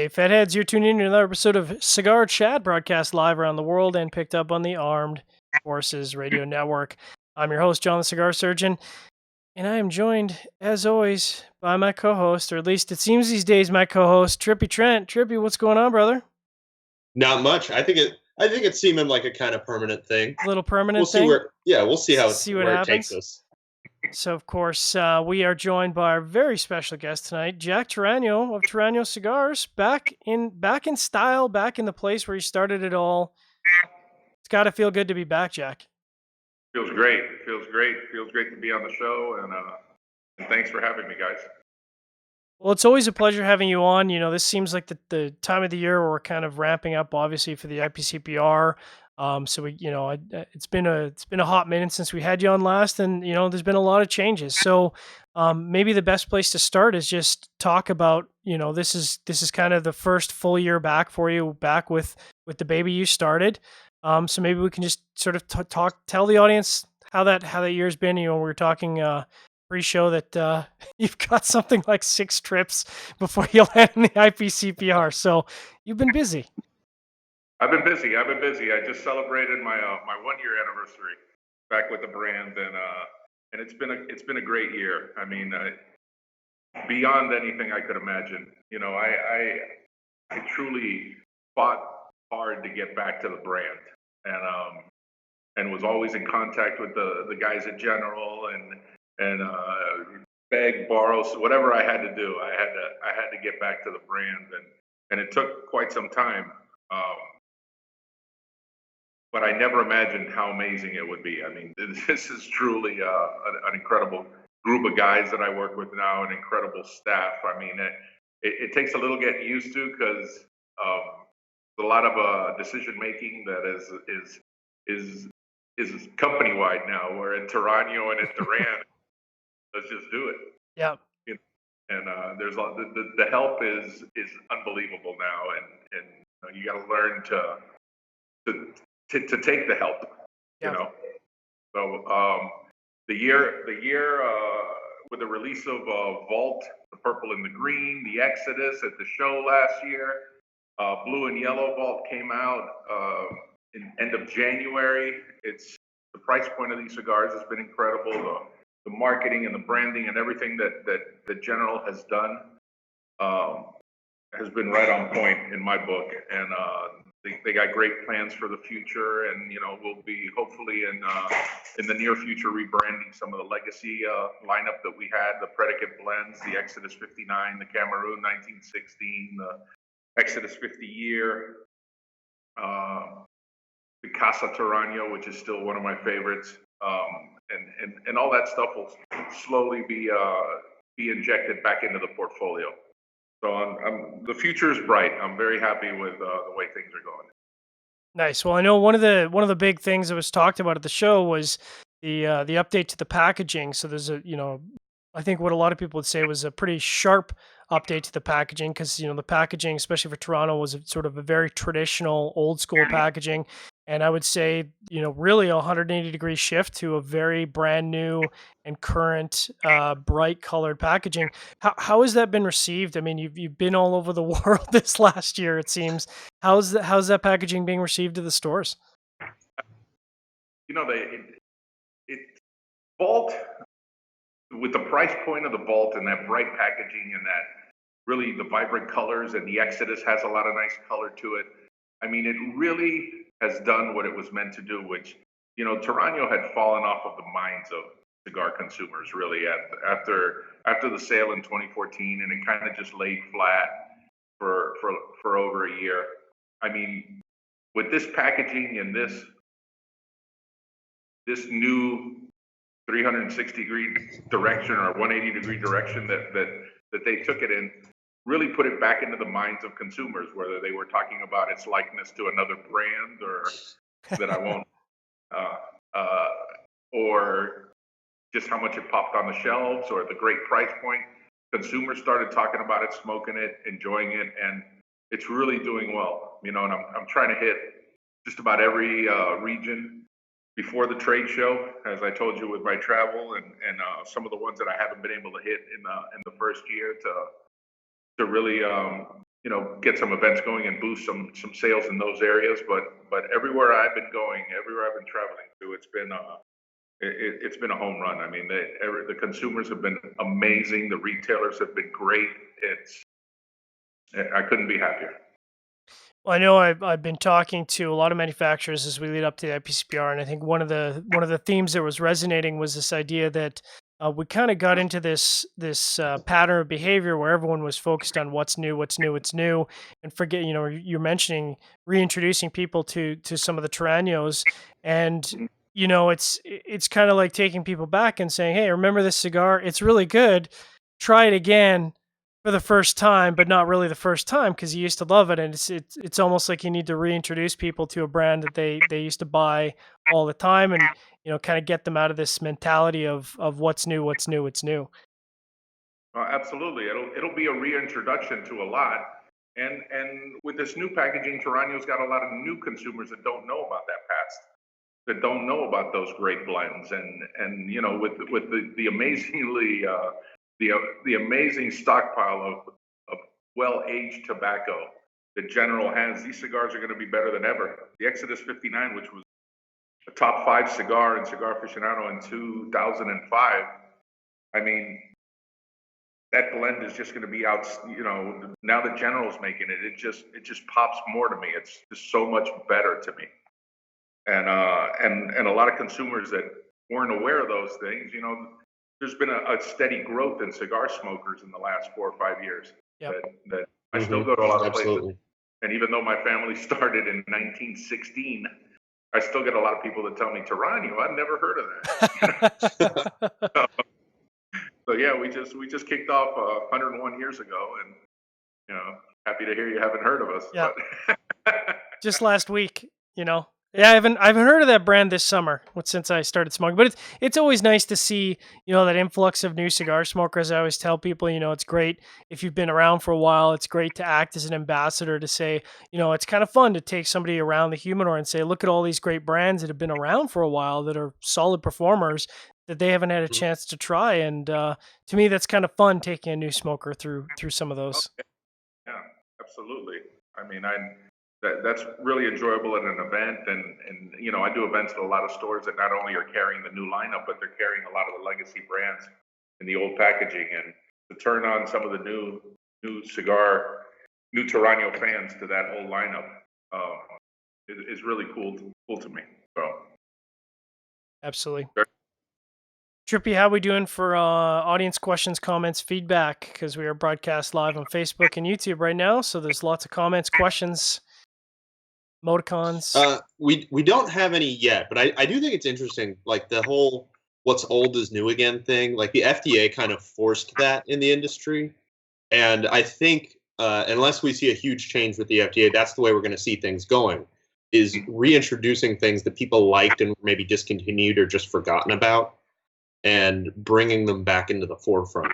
Hey, Fatheads, you're tuning in to another episode of Cigar Chat, broadcast live around the world and picked up on the Armed Forces Radio Network. I'm your host, John the Cigar Surgeon, and I am joined, as always, by my co-host, or at least it seems these days my co-host, Trippy Trent. Trippy, what's going on, brother? Not much. I think it's seeming like a kind of permanent thing. Little permanent We'll see thing? we'll see what where it happens. takes us. So, of course, we are joined by our very special guest tonight, Jack Torano of Torano Cigars, back in style, back in the place where he started it all. It's got to feel good to be back, Jack. Feels great. Feels great to be on the show, and thanks for having me, guys. Well, it's always a pleasure having you on. You know, this seems like the time of the year where we're kind of ramping up, obviously, for the IPCPR. So it's been a hot minute since we had you on last, and there's been a lot of changes. So maybe the best place to start is just talk about, this is kind of the first full year back for you, back with the baby you started. So maybe we can just sort of tell the audience how that year's been. We were talking pre-show that you've got something like 6 trips before you land in the IPCPR. So you've been busy. I've been busy. I just celebrated my 1-year anniversary back with the brand, and it's been a great year. I mean, beyond anything I could imagine. I truly fought hard to get back to the brand, and was always in contact with the guys at General and beg, borrow, whatever I had to do. I had to get back to the brand, and it took quite some time. But I never imagined how amazing it would be. I mean, this is truly an incredible group of guys that I work with now, an incredible staff. I mean, it takes a little getting used to because a lot of decision making that is company wide now. We're in Torano and in Duran. Let's just do it. Yeah. And there's the help is unbelievable now, and you got to learn to take the help. Yeah. So the year with the release of Vault, the purple and the green, the Exodus at the show last year, blue and yellow Vault came out in end of January. It's the price point of these cigars has been incredible. The marketing and the branding and everything that General has done has been right on point in my book, and they got great plans for the future, and we'll be hopefully in the near future rebranding some of the legacy lineup that we had, the Predicate blends, the Exodus 59, the Cameroon 1916, the Exodus 50 year, the Casa Torano, which is still one of my favorites, and all that stuff will slowly be injected back into the portfolio. So the future is bright. I'm very happy with the way things are going. Nice. Well, I know one of the big things that was talked about at the show was the update to the packaging. So there's I think what a lot of people would say was a pretty sharp update to the packaging, because the packaging, especially for Torano, was sort of a very traditional, old school packaging. And I would say, really a 180-degree shift to a very brand new and current, bright colored packaging. How has that been received? I mean, you've been all over the world this last year, it seems. How's that packaging being received to the stores? Vault, with the price point of the Vault and that bright packaging and that really the vibrant colors, and the Exodus has a lot of nice color to it. I mean, it really has done what it was meant to do, which, Torano had fallen off of the minds of cigar consumers really after the sale in 2014, and it kind of just laid flat for over a year. I mean, with this packaging and this new 360-degree direction or 180-degree direction that they took it in, really put it back into the minds of consumers, whether they were talking about its likeness to another brand or that I won't, or just how much it popped on the shelves or the great price point. Consumers started talking about it, smoking it, enjoying it, and it's really doing well. And I'm trying to hit just about every region before the trade show, as I told you with my travel, and some of the ones that I haven't been able to hit in the first year to really get some events going and boost some sales in those areas. But everywhere I've been going, everywhere I've been traveling to, it's been a home run. I mean, the consumers have been amazing. The retailers have been great. I couldn't be happier. Well, I know I've been talking to a lot of manufacturers as we lead up to the IPCPR, and I think one of the themes that was resonating was this idea that we kind of got into this pattern of behavior where everyone was focused on what's new, what's new, what's new, and forget. You're mentioning reintroducing people to some of the Taranos, and it's kind of like taking people back and saying, "Hey, remember this cigar? It's really good. Try it again." For the first time, but not really the first time because you used to love it, and it's almost like you need to reintroduce people to a brand that they used to buy all the time, and kind of get them out of this mentality of what's new, what's new, what's new. Absolutely, it'll be a reintroduction to a lot, and with this new packaging, Torano's got a lot of new consumers that don't know about that past, that don't know about those great blends, and with the amazingly the amazing stockpile of well aged tobacco that General has, these cigars are going to be better than ever. The Exodus 59, which was a top 5 cigar in Cigar Aficionado in 2005, I mean, that blend is just going to be out. Now that General's making it, it just pops more to me. It's just so much better to me. And a lot of consumers that weren't aware of those things, there's been a steady growth in cigar smokers in the last 4 or 5 years. Yep. That I still go to a lot of places, Absolutely. and even though my family started in 1916, I still get a lot of people that tell me Torano. I've never heard of that. So yeah, we just kicked off 101 years ago, and happy to hear you haven't heard of us. Yeah. But Just last week, you know. Yeah, I haven't heard of that brand this summer since I started smoking. But it's always nice to see, that influx of new cigar smokers. I always tell people, it's great if you've been around for a while. It's great to act as an ambassador to say, it's kind of fun to take somebody around the humidor and say, look at all these great brands that have been around for a while that are solid performers that they haven't had a Mhm. chance to try. And to me, that's kind of fun taking a new smoker through some of those. yeah, absolutely. I mean, that's really enjoyable at an event, and I do events at a lot of stores that not only are carrying the new lineup, but they're carrying a lot of the legacy brands in the old packaging, and to turn on some of the new Torano fans to that old lineup is really cool to me. So Absolutely. very- Trippy, how we doing for audience questions, comments, feedback? Because we are broadcast live on Facebook and YouTube right now, so there's lots of comments, questions, emoticons. We don't have any yet, but I do think it's interesting, like the whole "what's old is new again" thing. Like the FDA kind of forced that in the industry, and I think unless we see a huge change with the FDA, that's the way we're going to see things going. Is reintroducing things that people liked and maybe discontinued or just forgotten about, and bringing them back into the forefront.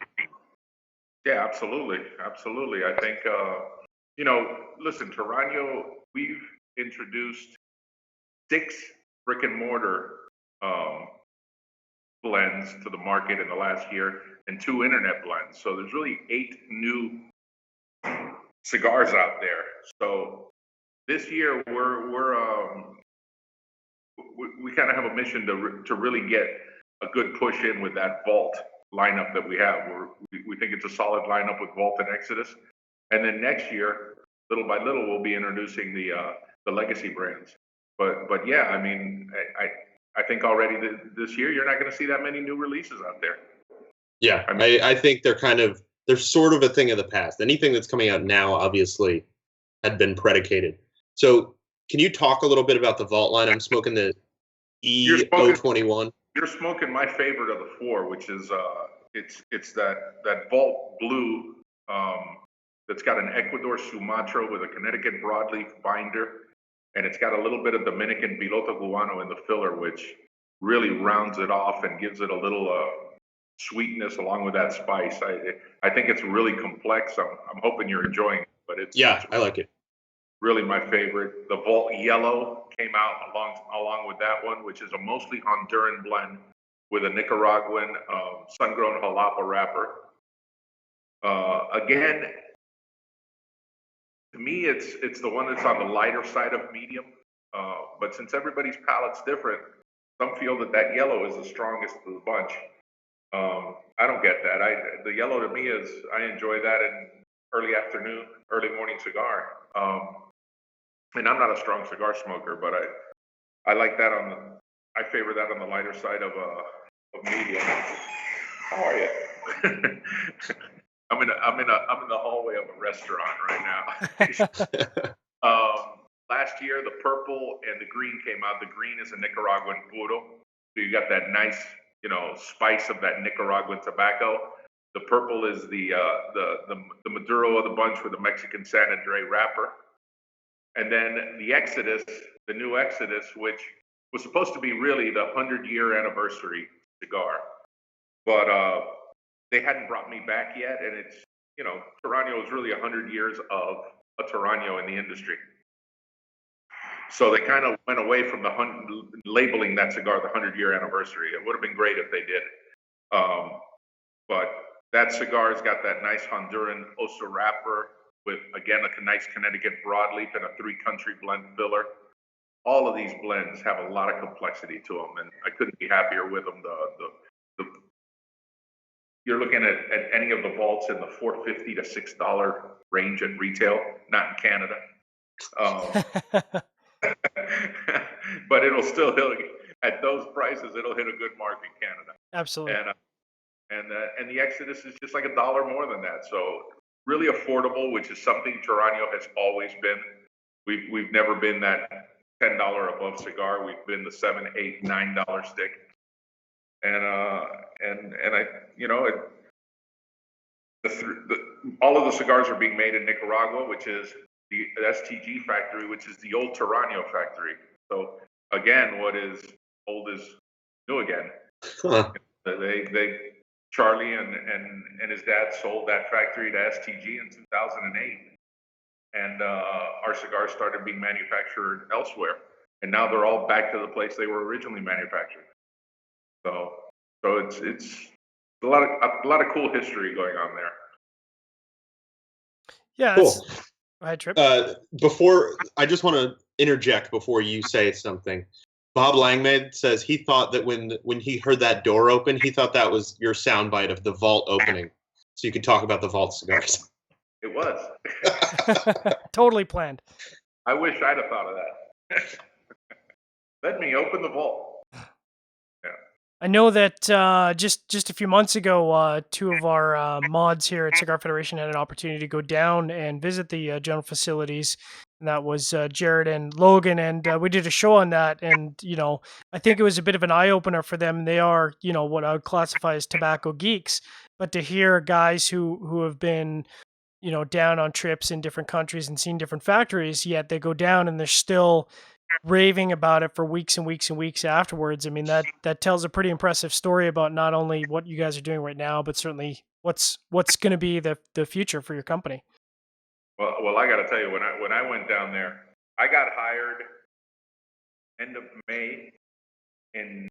yeah, absolutely. I think listen, Torano, we've introduced 6 brick and mortar um, blends to the market in the last year and 2 internet blends. So there's really 8 new cigars out there. So this year we kind of have a mission to really get a good push in with that Vault lineup that we have. We think it's a solid lineup with Vault and Exodus, and then next year, little by little, we'll be introducing the legacy brands. But yeah, I mean, I think already this year you're not going to see that many new releases out there. Yeah, I mean, I think they're sort of a thing of the past. Anything that's coming out now, obviously, had been predicated. So, can you talk a little bit about the Vault line? I'm smoking the you're smoking E021. you're smoking my favorite of the 4, which is it's that Vault Blue that's got an Ecuador Sumatra with a Connecticut broadleaf binder, and it's got a little bit of Dominican Piloto Cubano in the filler, which really rounds it off and gives it a little sweetness along with that spice. I think it's really complex. I'm hoping you're enjoying it, but Yeah, I like it. really my favorite. The Vault Yellow came out along with that one, which is a mostly Honduran blend with a Nicaraguan sun-grown jalapa wrapper. Again, to me, it's the one that's on the lighter side of medium. But since everybody's palate's different, some feel that yellow is the strongest of the bunch. I don't get that. The yellow to me is, I enjoy that in early afternoon, early morning cigar. And I'm not a strong cigar smoker, but I like that I favor that on the lighter side of medium. How are you? I'm in the hallway of a restaurant right now. Last year, the purple and the green came out. The green is a Nicaraguan puro, so you got that nice, spice of that Nicaraguan tobacco. The purple is the Maduro of the bunch with the Mexican San Andre wrapper, and then the new Exodus, which was supposed to be really the 100-year anniversary cigar, but they hadn't brought me back yet, and it's Torano is really 100 years of a Torano in the industry. So they kind of went away from labeling that cigar the 100-year anniversary. It would have been great if they did. But that cigar's got that nice Honduran Osa wrapper with, again, a nice Connecticut broadleaf and a 3-country blend filler. All of these blends have a lot of complexity to them, and I couldn't be happier with them. You're looking at any of the vaults in the $4.50 to $6 range at retail, not in Canada. But it'll still hit at those prices. It'll hit a good mark in Canada. Absolutely. And the Exodus is just like $1 more than that. So really affordable, which is something Torano has always been. We've never been that $10 above cigar. We've been the $7, $8, $9 stick. And all of the cigars are being made in Nicaragua, which is the STG factory, which is the old Torano factory. So again, what is old is new again. Huh. Charlie and his dad sold that factory to STG in 2008, and our cigars started being manufactured elsewhere, and now they're all back to the place they were originally manufactured. So it's a lot of cool history going on there. Yeah. Cool. Go ahead, Trip. Before, I just want to interject before you say something. Bob Langmaid says he thought that when he heard that door open, he thought that was your soundbite of the vault opening, so you could talk about the vault cigars. It was. Totally planned. I wish I'd have thought of that. Let me open the vault. I know that just a few months ago, 2 of our mods here at Cigar Federation had an opportunity to go down and visit the general facilities. And that was Jared and Logan, and we did a show on that. And I think it was a bit of an eye opener for them. They are, what I would classify as tobacco geeks, but to hear guys who have been, down on trips in different countries and seen different factories, yet they go down and they're still raving about it for weeks and weeks and weeks afterwards. I mean, that tells a pretty impressive story about not only what you guys are doing right now, but certainly what's going to be the future for your company. Well, I got to tell you, when I went down there, I got hired end of May, and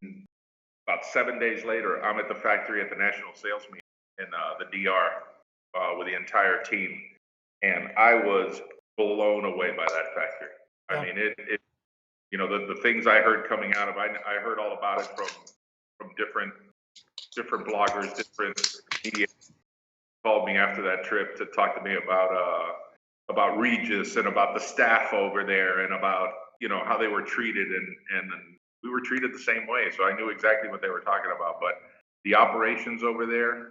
about 7 days later, I'm at the factory at the national sales meeting in the DR with the entire team, and I was blown away by that factory. Yeah. I mean, it the things I heard coming out of, I heard all about it from different bloggers, different media called me after that trip to talk to me about Regis and about the staff over there and about how they were treated, and we were treated the same way, so I knew exactly what they were talking about. But the operations over there,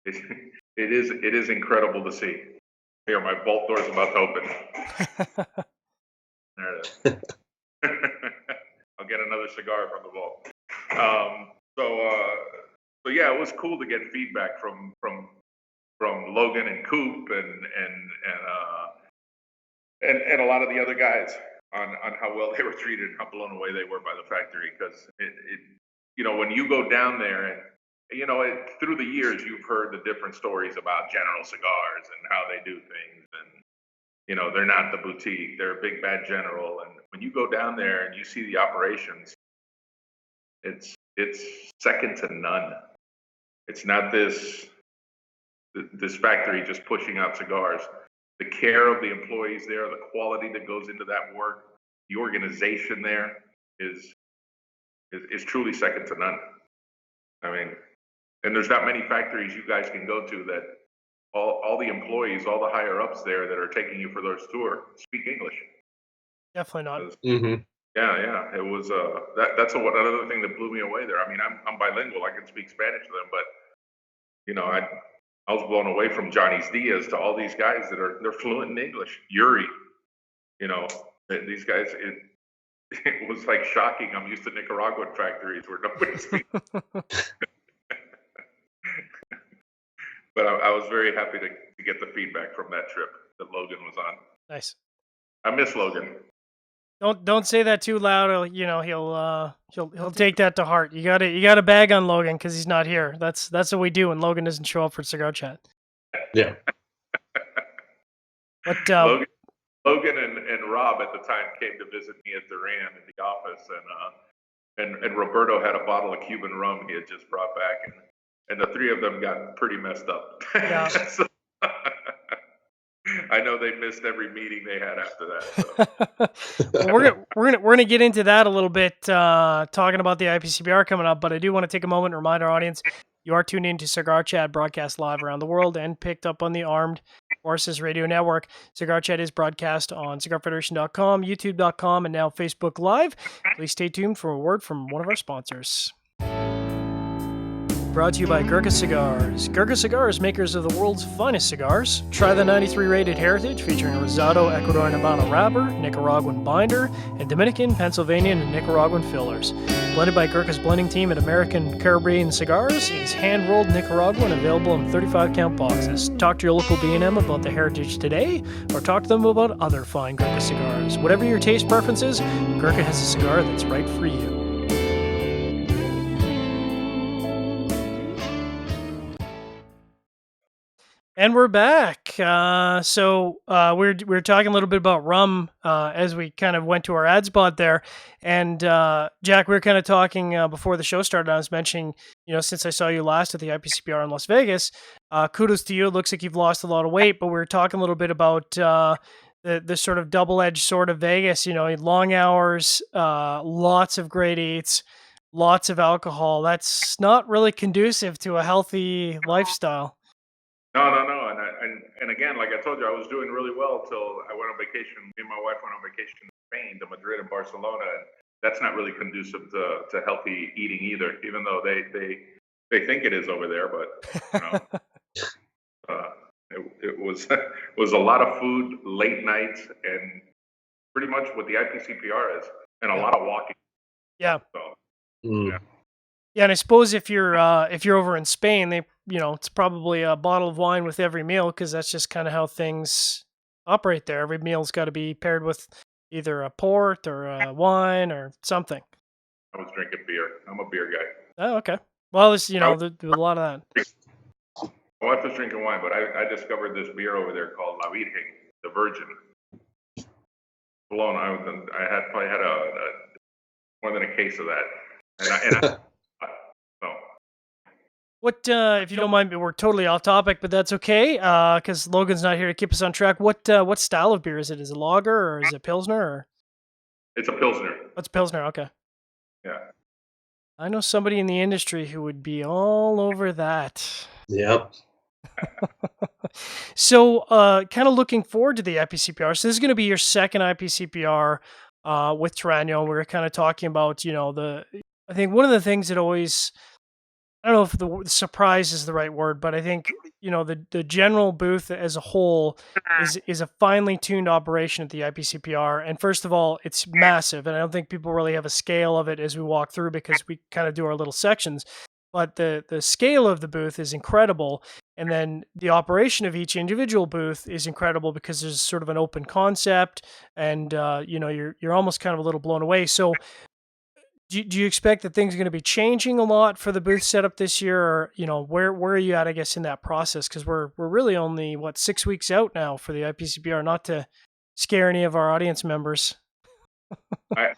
it is incredible to see. Here, my vault door is about to open. There it is. I'll get another cigar from the vault. So yeah, it was cool to get feedback from Logan and Coop and a lot of the other guys on how well they were treated and how blown away they were by the factory. Because when you go down there and through the years you've heard the different stories about General Cigars and how they do things, and they're not the boutique, they're a big bad General. And when you go down there and you see the operations, it's second to none. It's not this factory just pushing out cigars. the care of the employees there, the quality that goes into that work, the organization there is truly second to none. I mean, and there's not many factories you guys can go to that all the employees, all the higher ups there that are taking you for those tour speak English. Definitely not. Mm-hmm. Yeah, it was that's another thing that blew me away there. I mean, I'm bilingual, I can speak Spanish to them, but you know, I was blown away from Johnny's Diaz to all these guys they're fluent in English. Yuri, you know, these guys. It was like shocking. I'm used to Nicaraguan factories where nobody speaks. But I was very happy to get the feedback from that trip that Logan was on. Nice. I miss Logan. Don't say that too loud. You know he'll take that to heart. You gotta bag on Logan because he's not here. That's what we do when Logan doesn't show up for Cigar Chat. Yeah. But Logan and Rob at the time came to visit me at Duran in the office, and Roberto had a bottle of Cuban rum he had just brought back, and the three of them got pretty messed up. Yeah. So, I know they missed every meeting they had after that. So. Well, we're gonna get into that a little bit, talking about the IPCPR coming up. But I do want to take a moment and remind our audience you are tuned into Cigar Chat, broadcast live around the world and picked up on the Armed Forces Radio Network. Cigar Chat is broadcast on CigarFederation.com, YouTube.com, and now Facebook Live. Please stay tuned for a word from one of our sponsors. Brought to you by Gurkha Cigars. Gurkha Cigars, makers of the world's finest cigars. Try the 93 rated Heritage featuring Rosado, Ecuadorian Habano wrapper, Nicaraguan binder, and Dominican, Pennsylvanian, and Nicaraguan fillers. Blended by Gurkha's blending team at American Caribbean Cigars, it is hand-rolled Nicaraguan, available in 35-count boxes. Talk to your local B&M about the Heritage today, or talk to them about other fine Gurkha cigars. Whatever your taste preferences, Gurkha has a cigar that's right for you. And we're back. So we're talking a little bit about rum as we kind of went to our ad spot there. And Jack, we were kind of talking before the show started. I was mentioning, since I saw you last at the IPCPR in Las Vegas, kudos to you. It looks like you've lost a lot of weight. But we were talking a little bit about the sort of double-edged sword of Vegas. Long hours, lots of great eats, lots of alcohol. That's not really conducive to a healthy lifestyle. No, and again, like I told you, I was doing really well till I went on vacation. Me and my wife went on vacation to Spain, to Madrid and Barcelona, and that's not really conducive to healthy eating either. Even though they think it is over there, but it was a lot of food, late nights, and pretty much what the IPCPR is, and a lot of walking. Yeah. So, yeah. Yeah, and I suppose if you're over in Spain, it's probably a bottle of wine with every meal because that's just kind of how things operate there. Every meal's got to be paired with either a port or a wine or something. I was drinking beer. I'm a beer guy. Oh, okay. Well, there's there's a lot of that. My wife was drinking wine, but I discovered this beer over there called La Virgen, the Virgin. Blown. I had probably had a more than a case of that, What, if you don't mind, we're totally off topic, but that's okay, because Logan's not here to keep us on track. What style of beer is it? Is it lager or is it Pilsner? Or? It's a Pilsner. It's a Pilsner, okay. Yeah. I know somebody in the industry who would be all over that. Yep. So, kind of looking forward to the IPCPR. So this is going to be your second IPCPR with Torano. We were kind of talking about, I think one of the things that always, I don't know if the surprise is the right word, but I think, the general booth as a whole is a finely tuned operation at the IPCPR. And first of all, it's massive. And I don't think people really have a scale of it as we walk through because we kind of do our little sections. But the scale of the booth is incredible. And then the operation of each individual booth is incredible because there's sort of an open concept and, you're almost kind of a little blown away. So, do you expect that things are going to be changing a lot for the booth setup this year, or where are you at? I guess in that process because we're really only 6 weeks out now for the IPCPR. Not to scare any of our audience members. I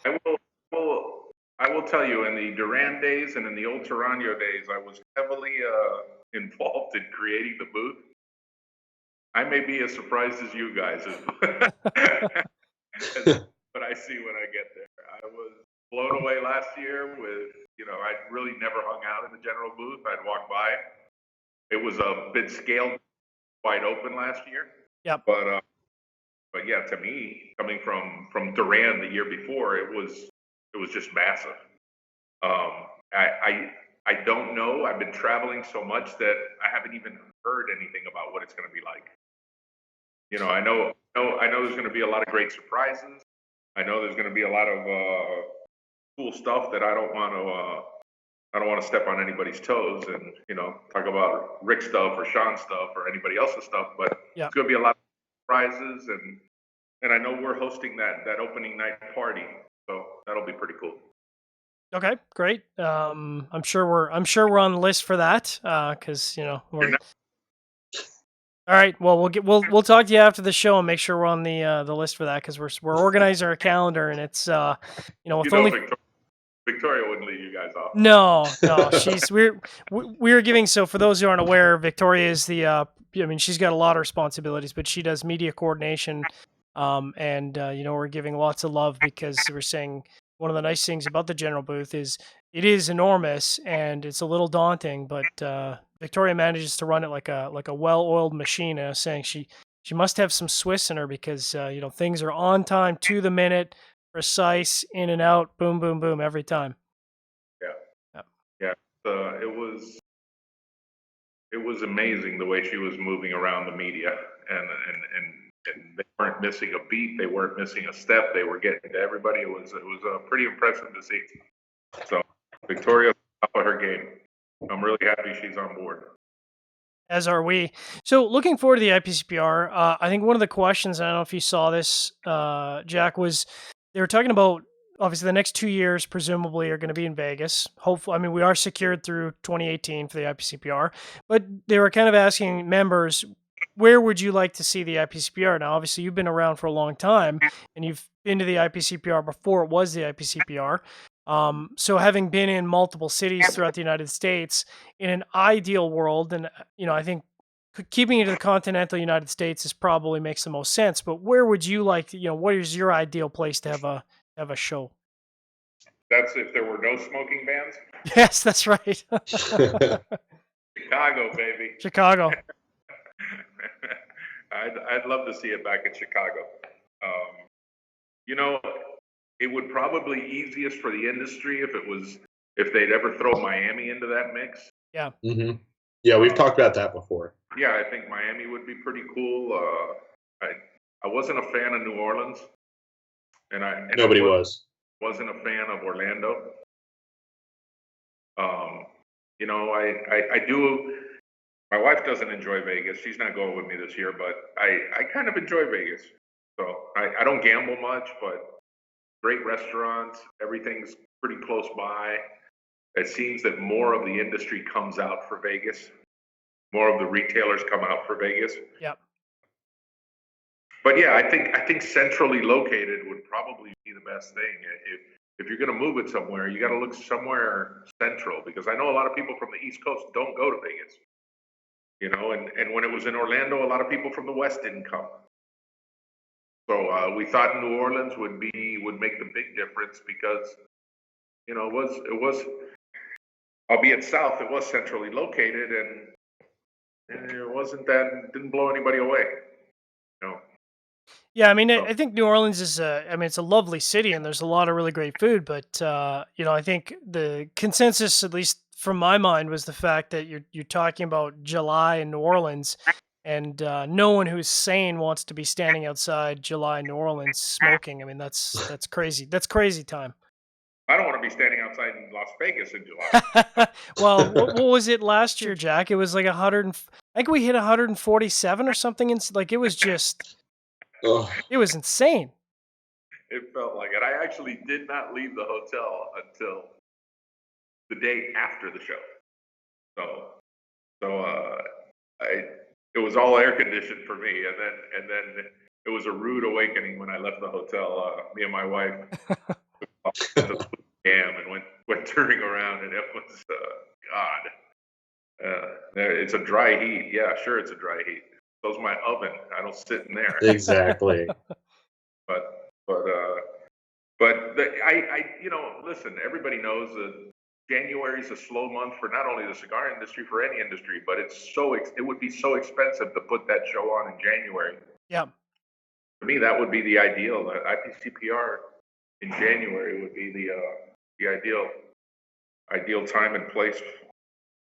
will tell you, in the Duran days and in the old Torano days, I was heavily involved in creating the booth. I may be as surprised as you guys as, as what I see when I get there. I was blown away last year with, I'd really never hung out in the general booth. I'd walk by. It was a bit scaled wide open last year. Yep. But yeah, to me, coming from Duran the year before, it was just massive. I don't know. I've been traveling so much that I haven't even heard anything about what it's going to be like. I know there's going to be a lot of great surprises. I know there's going to be a lot of cool stuff that I don't want to step on anybody's toes and talk about Rick stuff or Sean stuff or anybody else's stuff. But Yep. it's going to be a lot of surprises, and I know we're hosting that opening night party, so that'll be pretty cool. Okay, great. I'm sure we're on the list for that because we're. All right. Well, we'll talk to you after the show and make sure we're on the list for that because we're organizing our calendar and it's with only. Victoria wouldn't leave you guys off. No, we're giving. So for those who aren't aware, Victoria is the. She's got a lot of responsibilities, but she does media coordination, and we're giving lots of love because we're saying one of the nice things about the general booth is it is enormous and it's a little daunting, but Victoria manages to run it like a well-oiled machine. And I was saying she must have some Swiss in her because things are on time, to the minute, precise, in and out, boom, boom, boom, every time. Yeah. It was amazing the way she was moving around the media, and they weren't missing a beat, they weren't missing a step, they were getting to everybody. It was pretty impressive to see. So Victoria's top of her game. I'm really happy she's on board. As are we. So looking forward to the IPCPR, I think one of the questions, I don't know if you saw this, Jack, was they were talking about obviously the next 2 years presumably are going to be in Vegas. Hopefully, we are secured through 2018 for the IPCPR, but they were kind of asking members, where would you like to see the IPCPR? Now, obviously, you've been around for a long time and you've been to the IPCPR before it was the IPCPR. So having been in multiple cities throughout the United States, in an ideal world, and I think keeping it to the continental United States is probably makes the most sense. But where would you like to, what is your ideal place to have a show? That's if there were no smoking bans. Yes, that's right. Chicago, baby. Chicago. I'd love to see it back in Chicago. It would probably easiest for the industry if they'd ever throw Miami into that mix. Yeah. Mm-hmm. Yeah, we've talked about that before. Yeah, I think Miami would be pretty cool. I wasn't a fan of New Orleans, and nobody wasn't a fan of Orlando. I do. My wife doesn't enjoy Vegas. She's not going with me this year, but I kind of enjoy Vegas. So I don't gamble much, but great restaurants, everything's pretty close by. It seems that more of the industry comes out for Vegas. More of the retailers come out for Vegas. Yep. But yeah, I think centrally located would probably be the best thing. If you're going to move it somewhere, you got to look somewhere central, because I know a lot of people from the East Coast don't go to Vegas. And when it was in Orlando, a lot of people from the West didn't come. So we thought New Orleans would make the big difference because, it was, albeit south, it was centrally located, and it didn't blow anybody away. Yeah, I think New Orleans is it's a lovely city and there's a lot of really great food, but I think the consensus, at least from my mind, was the fact that you're talking about July in New Orleans, and no one who's sane wants to be standing outside July in New Orleans smoking. That's crazy. That's crazy time. I don't want to be standing outside in Las Vegas in July. Well, what was it last year, Jack? It was like 100. I think we hit 147 or something. It was just. It was insane. It felt like it. I actually did not leave the hotel until the day after the show. It was all air conditioned for me, and then it was a rude awakening when I left the hotel. Me and my wife the cam and went turning around, and it was God. It's a dry heat. Yeah, sure, it's a dry heat. So's my oven. I don't sit in there. Exactly. But but uh, listen. Everybody knows that January is a slow month for not only the cigar industry, for any industry. But it would be so expensive to put that show on in January. Yeah. To me, that would be the ideal. The IPCPR in January would be the ideal time and place.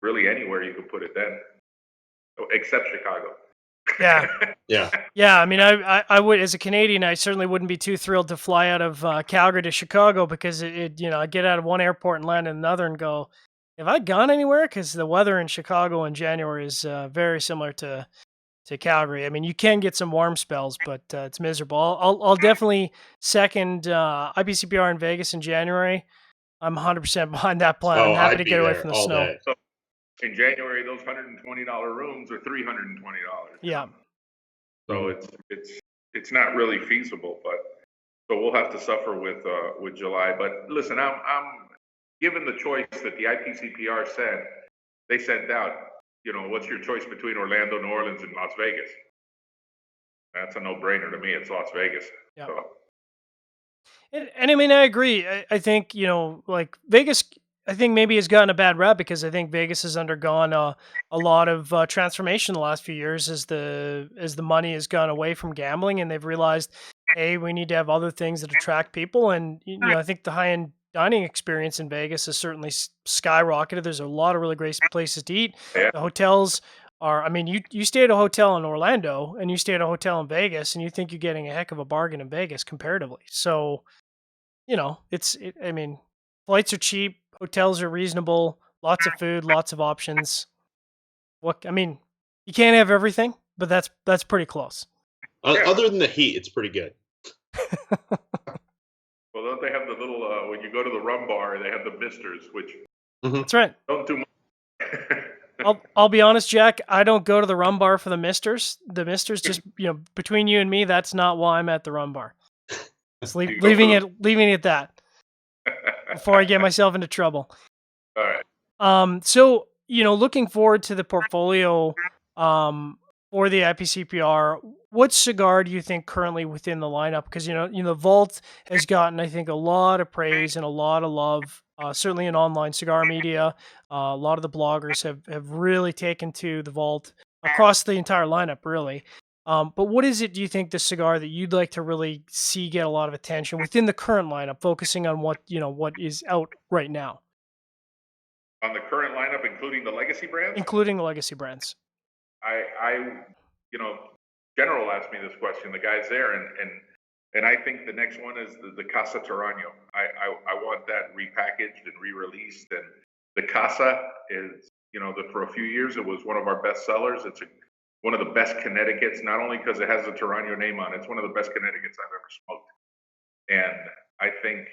Really, anywhere you could put it then, except Chicago. Yeah. Yeah. Yeah, I mean, I would, as a Canadian, I certainly wouldn't be too thrilled to fly out of Calgary to Chicago because I get out of one airport and land in another and go, have I gone anywhere? Because the weather in Chicago in January is very similar to Calgary. I mean, you can get some warm spells, but it's miserable. I'll definitely second IPCPR in Vegas in January. I'm 100% behind that plan. I'm Oh, happy I'd to be get away there from the all snow. day. So in January, those $120 rooms are $320. Yeah. So it's not really feasible, but so we'll have to suffer with July. But listen, I'm given the choice that the IPCPR said, they sent out, what's your choice between Orlando, New Orleans, and Las Vegas? That's a no-brainer to me. It's Las Vegas. Yeah. So, And I mean, I agree. I think, like Vegas, I think maybe has gotten a bad rap because I think Vegas has undergone a lot of transformation the last few years as the money has gone away from gambling, and they've realized, hey, we need to have other things that attract people. And I think the high end dining experience in Vegas has certainly skyrocketed. There's a lot of really great places to eat. yeah. The hotels are, I mean, you stay at a hotel in Orlando and you stay at a hotel in Vegas, and you think you're getting a heck of a bargain in Vegas comparatively. So I mean, flights are cheap, hotels are reasonable, lots of food, lots of options. I mean, you can't have everything, but that's pretty close. Other than the heat, it's pretty good. Well, don't they have the little when you go to the rum bar, they have the misters, which That's right. don't do much. I'll be honest, Jack. I don't go to the rum bar for the misters. The misters, just between you and me, that's not why I'm at the rum bar. Just leaving it at that before I get myself into trouble. All right. So looking forward to the portfolio for the IPCPR, what cigar do you think currently within the lineup? Because Vault has gotten, I think, a lot of praise and a lot of love, certainly in online cigar media. A lot of the bloggers have really taken to the Vault across the entire lineup, really. But what is it, do you think, the cigar that you'd like to really see get a lot of attention within the current lineup, focusing on what is out right now? On the current lineup, including the legacy brands? Including the legacy brands. General asked me this question, the guys there, and I think the next one is the Casa Torano. I want that repackaged and re-released, and the Casa is, for a few years it was one of our best sellers. It's one of the best Connecticut's, not only because it has the Torano name on it, it's one of the best Connecticut's I've ever smoked. And I think,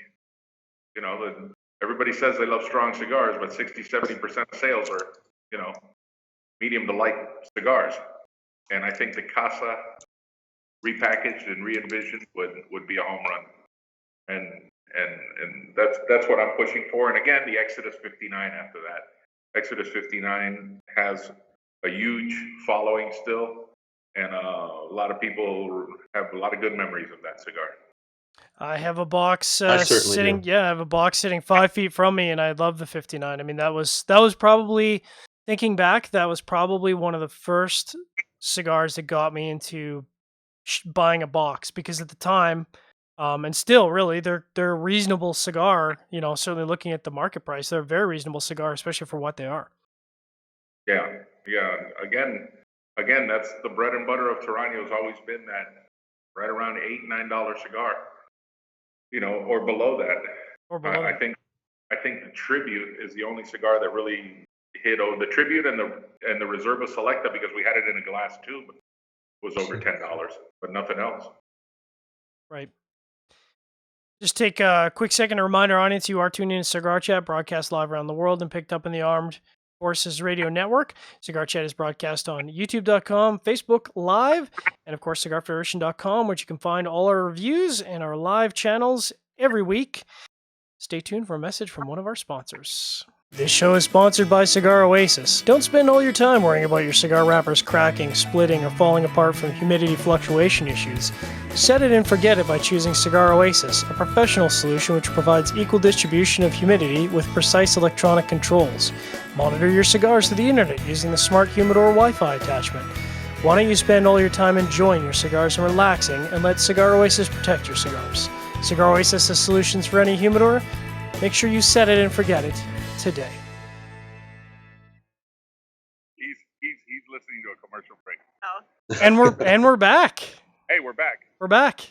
everybody says they love strong cigars, but 60-70% of sales are, medium to light cigars. And I think the Casa repackaged and re-envisioned would be a home run. And that's what I'm pushing for. And again, the Exodus 59 after that. Exodus 59 has a huge following still, and a lot of people have a lot of good memories of that cigar. I have a box I certainly sitting. do. Yeah, I have a box sitting 5 feet from me, and I love the 59. I mean, that was probably, thinking back, that was probably one of the first cigars that got me into buying a box, because at the time, and still, really, they're a reasonable cigar. Certainly looking at the market price, they're a very reasonable cigar, especially for what they are. Yeah. Again, that's the bread and butter of Torano. Has always been that right around $8-9 cigar, or below that. Or below I that. think the Tribute is the only cigar that really hit. The Tribute and the Reserva Selecta, because we had it in a glass tube, was over $10, but nothing else. Right. Just take a quick second to remind our audience you are tuning in to CigarChat, broadcast live around the world and picked up in the Armed Forces Radio Network. CigarChat is broadcast on YouTube.com, Facebook Live, and of course CigarFederation.com, which you can find all our reviews and our live channels every week. Stay tuned for a message from one of our sponsors. This show is sponsored by Cigar Oasis. Don't spend all your time worrying about your cigar wrappers cracking, splitting, or falling apart from humidity fluctuation issues. Set it and forget it by choosing Cigar Oasis, a professional solution which provides equal distribution of humidity with precise electronic controls. Monitor your cigars through the internet using the Smart Humidor Wi-Fi attachment. Why don't you spend all your time enjoying your cigars and relaxing, and let Cigar Oasis protect your cigars? Cigar Oasis has solutions for any humidor. Make sure you set it and forget it today. He's listening to a commercial break. Oh. And we're back. Hey, we're back. We're back.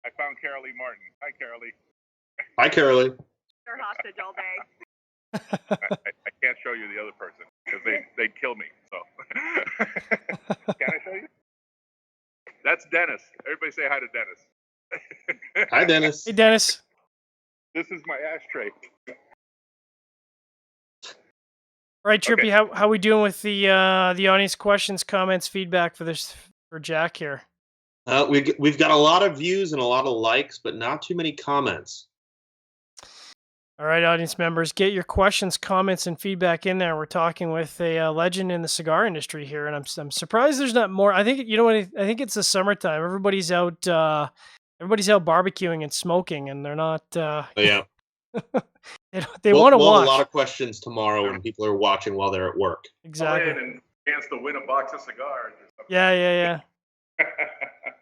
I found Carolee Martin. Hi, Carolee. Hi, Carolee. They're hostage all day. I can't show you the other person because they'd kill me. So can I show you? That's Dennis. Everybody say hi to Dennis. Hi, Dennis. Hey, Dennis. This is my ashtray. All right, Trippy, Okay. how we doing with the audience questions, comments, feedback for Jack here? We've got a lot of views and a lot of likes, but not too many comments. All right, audience members, get your questions, comments, and feedback in there. We're talking with a legend in the cigar industry here, and I'm surprised there's not more. I think you know what? I think it's the summertime. Everybody's out barbecuing and smoking, and they're not. Yeah. They want to we'll watch. have a lot of questions tomorrow when people are watching while they're at work. Exactly. And chance to win a box of cigars. Yeah.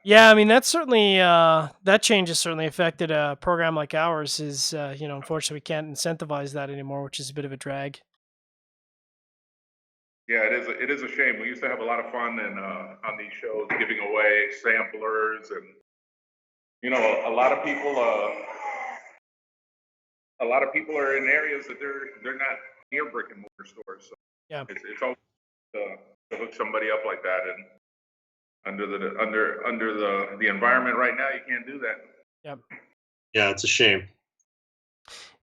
Yeah, I mean that's certainly that change has certainly affected a program like ours. Is unfortunately we can't incentivize that anymore, which is a bit of a drag. Yeah, it is a shame. We used to have a lot of fun and on these shows, giving away samplers, and a lot of people are in areas that they're not near brick and mortar stores. So Yeah, it's always to hook somebody up like that, and under the environment right now, you can't do that. Yeah, it's a shame.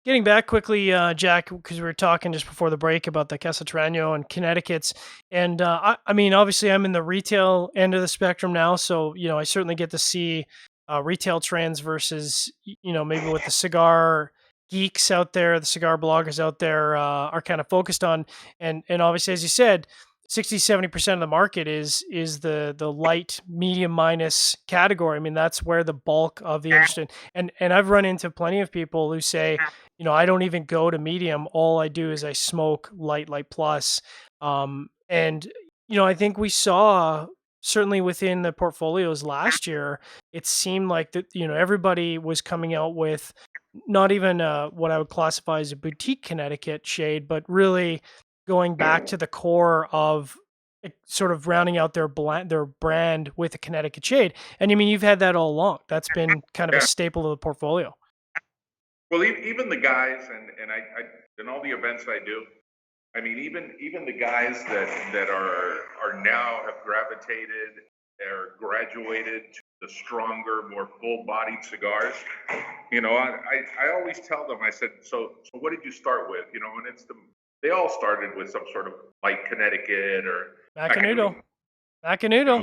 Getting back quickly, Jack, because we were talking just before the break about the Casa Torano and Connecticut's, and I mean, obviously, I'm in the retail end of the spectrum now, so I certainly get to see retail trends versus maybe what the cigar geeks out there, the cigar bloggers out there are kind of focused on, and obviously, as you said, 60-70% of the market is the light medium minus category. I mean, that's where the bulk of the industry, and I've run into plenty of people who say, I don't even go to medium. All I do is I smoke light plus. And I think we saw certainly within the portfolios last year, it seemed like that everybody was coming out with not even what I would classify as a boutique Connecticut shade, but really going back to the core of sort of rounding out their brand with a Connecticut shade. And I mean, you've had that all along. That's been kind of a staple of the portfolio. Well, even the guys, and I in all the events I do, I mean, even the guys that are now have gravitated or graduated to the stronger, more full-bodied cigars. I always tell them, I said, so what did you start with? And they all started with some sort of light Connecticut or Macanudo.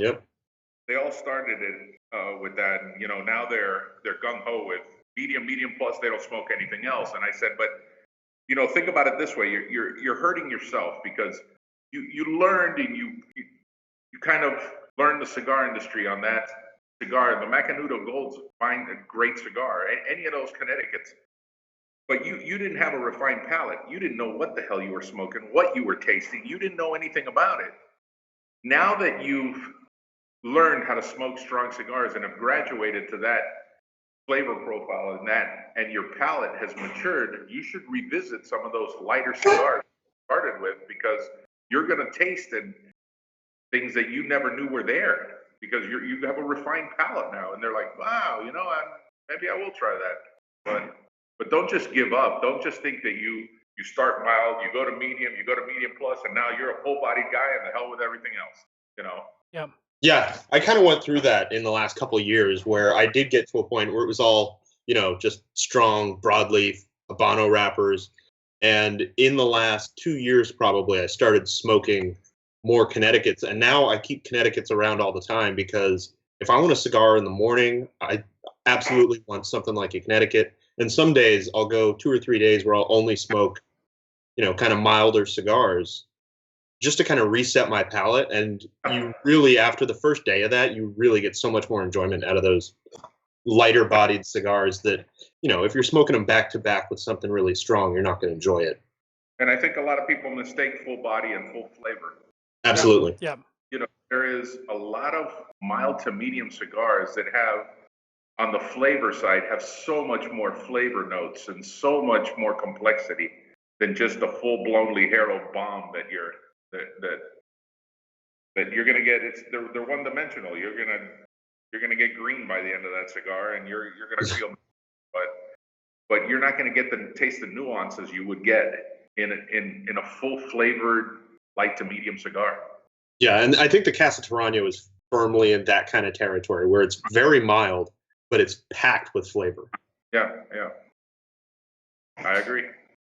Yep. They all started it with that, and now they're gung ho with medium plus. They don't smoke anything else. And I said, but think about it this way: you're hurting yourself because you learned and you kind of learned the cigar industry on that cigar. The Macanudo Gold's fine, a great cigar. Any of those Connecticut's. But you didn't have a refined palate. You didn't know what the hell you were smoking, what you were tasting. You didn't know anything about it. Now that you've learned how to smoke strong cigars and have graduated to that flavor profile and your palate has matured, you should revisit some of those lighter cigars you started with, because you're going to taste things that you never knew were there because you have a refined palate now. And they're like, wow, maybe I will try that. But don't just give up. Don't just think that you start mild, you go to medium plus, and now you're a full-bodied guy, and the hell with everything else, Yeah. Yeah, I kind of went through that in the last couple of years where I did get to a point where it was all, just strong broadleaf Habano wrappers. And in the last 2 years, probably, I started smoking more Connecticut's. And now I keep Connecticut's around all the time because if I want a cigar in the morning, I absolutely want something like a Connecticut. And some days I'll go 2 or 3 days where I'll only smoke kind of milder cigars, just to kind of reset my palate. And you really, after the first day of that, you really get so much more enjoyment out of those lighter bodied cigars that, if you're smoking them back to back with something really strong, you're not going to enjoy it. And I think a lot of people mistake full body and full flavor. Absolutely. Yeah. There is a lot of mild to medium cigars that have, on the flavor side, have so much more flavor notes and so much more complexity than just a full-blown Ligero bomb that you're going to get. They're one-dimensional. You're going to get green by the end of that cigar, and you're going to feel, but you're not going to get taste the nuances you would get in a full flavored light to medium cigar. Yeah, and I think the Casa Torano is firmly in that kind of territory where it's very mild, but it's packed with flavor. Yeah, I agree.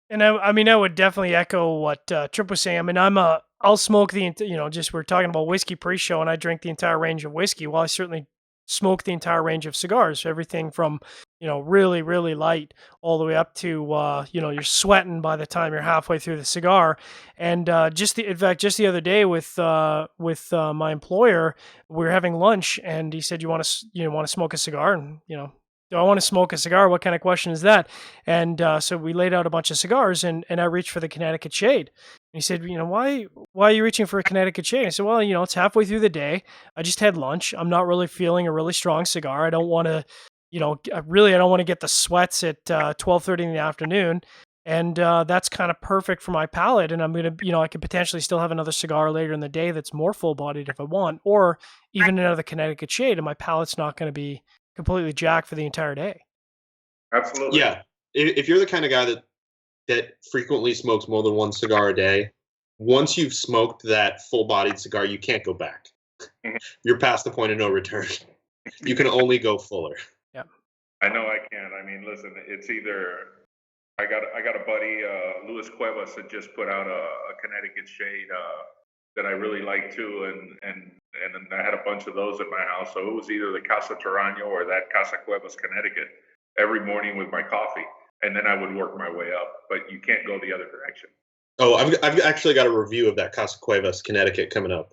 And I would definitely echo what Trip was saying. I mean, I'll smoke just we're talking about whiskey pre-show, and I drink the entire range of whiskey. Well, I certainly smoke the entire range of cigars, everything from really, really light all the way up to you're sweating by the time you're halfway through the cigar. And just the other day with my employer, we were having lunch, and he said, "You want to smoke a cigar?" And do I want to smoke a cigar? What kind of question is that? And so we laid out a bunch of cigars, and I reached for the Connecticut Shade. And he said, why are you reaching for a Connecticut Shade? I said, well, it's halfway through the day. I just had lunch. I'm not really feeling a really strong cigar. I don't want to, I don't want to get the sweats at 12:30 in the afternoon. And that's kind of perfect for my palate. And I'm going to, I could potentially still have another cigar later in the day that's more full-bodied if I want, or even another Connecticut Shade, and my palate's not going to be completely jacked for the entire day. Absolutely. Yeah. If you're the kind of guy that frequently smokes more than one cigar a day, once you've smoked that full-bodied cigar, you can't go back. Mm-hmm. You're past the point of no return. You can only go fuller. Yeah. I know I can. I mean, listen, it's either I got a buddy, Luis Cuevas, that just put out a Connecticut Shade that I really like too, and I had a bunch of those at my house. So it was either the Casa Torano or that Casa Cuevas Connecticut every morning with my coffee, and then I would work my way up. But you can't go the other direction. Oh, I've actually got a review of that Casa Cuevas Connecticut coming up.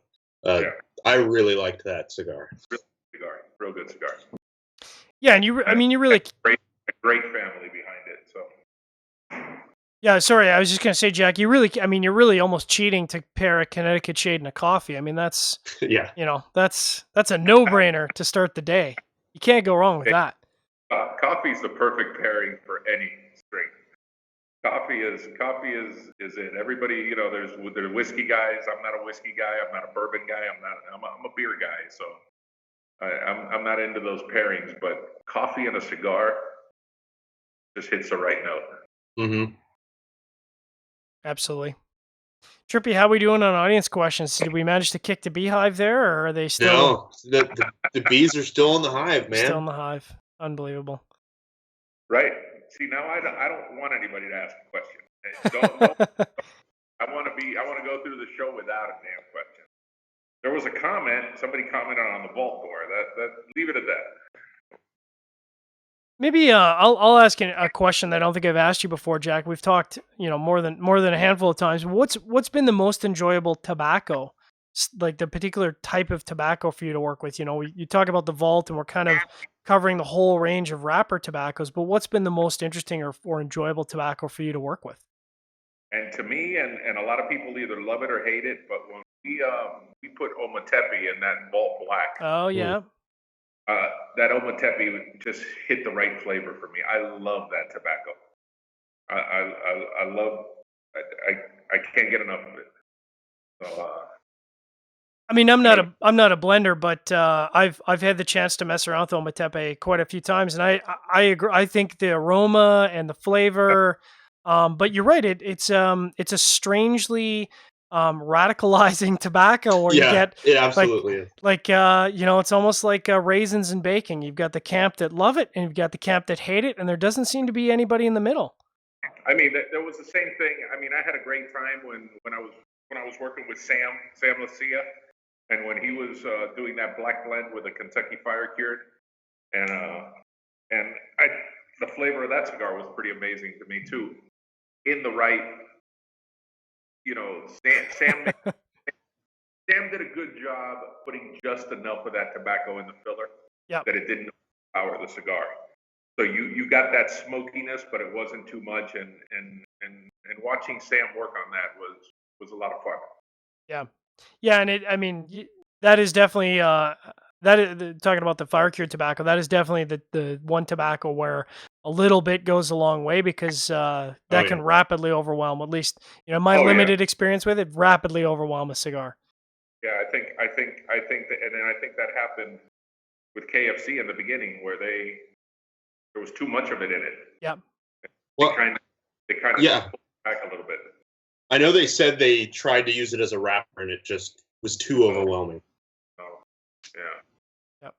I really liked that cigar. Real good cigar. Yeah, and you really great family behind it. So. Yeah, sorry, I was just gonna say, Jack, you're really almost cheating to pair a Connecticut Shade and a coffee. I mean, that's yeah, that's a no-brainer to start the day. You can't go wrong with that. Coffee's the perfect pairing for any drink. Coffee is it. Everybody, there's whiskey guys. I'm not a whiskey guy. I'm not a bourbon guy. I'm a beer guy. So I'm not into those pairings. But coffee and a cigar just hits the right note. Mm-hmm. Absolutely. Trippy, how are we doing on audience questions? Did we manage to kick the beehive there, or are they still? No, the bees are still in the hive, man. Still in the hive. Unbelievable. Right. See, now I don't want anybody to ask a question. I want to go through the show without a damn question. There was a comment. Somebody commented on the vault door. That leave it at that. Maybe I'll ask a question that I don't think I've asked you before, Jack. We've talked, more than a handful of times. What's been the most enjoyable tobacco, like the particular type of tobacco for you to work with? You talk about the vault, and we're kind of covering the whole range of wrapper tobaccos. But what's been the most interesting or enjoyable tobacco for you to work with? And to me, and a lot of people either love it or hate it, but when we put Ometepe in that vault black. Oh yeah. That Ometepe just hit the right flavor for me. I love that tobacco. I love. I can't get enough of it. So. I mean, I'm not a blender, but I've had the chance to mess around with Ometepe quite a few times, and I agree. I think the aroma and the flavor. But you're right. It's a strangely radicalizing tobacco, or you get it absolutely is. It's almost like raisins and baking. You've got the camp that love it, and you've got the camp that hate it, and there doesn't seem to be anybody in the middle. I mean, there was the same thing. I mean, I had a great time when I was working with Sam Lucia, and when he was doing that black blend with a Kentucky Fire Cured, and the flavor of that cigar was pretty amazing to me too, in the right Sam Sam did a good job putting just enough of that tobacco in the filler Yep. that it didn't overpower the cigar. So you got that smokiness, but it wasn't too much. And watching Sam work on that was a lot of fun. Yeah. Yeah, and that is definitely talking about the fire cured tobacco. That is definitely the one tobacco where a little bit goes a long way because that can rapidly overwhelm. At least my limited experience with it, rapidly overwhelm a cigar. Yeah, I think that, and then I think that happened with KFC in the beginning where there was too much of it in it. Yeah. Well, they kind of pulled back a little bit. I know they said they tried to use it as a wrapper, and it just was too overwhelming. Oh, yeah. Yep.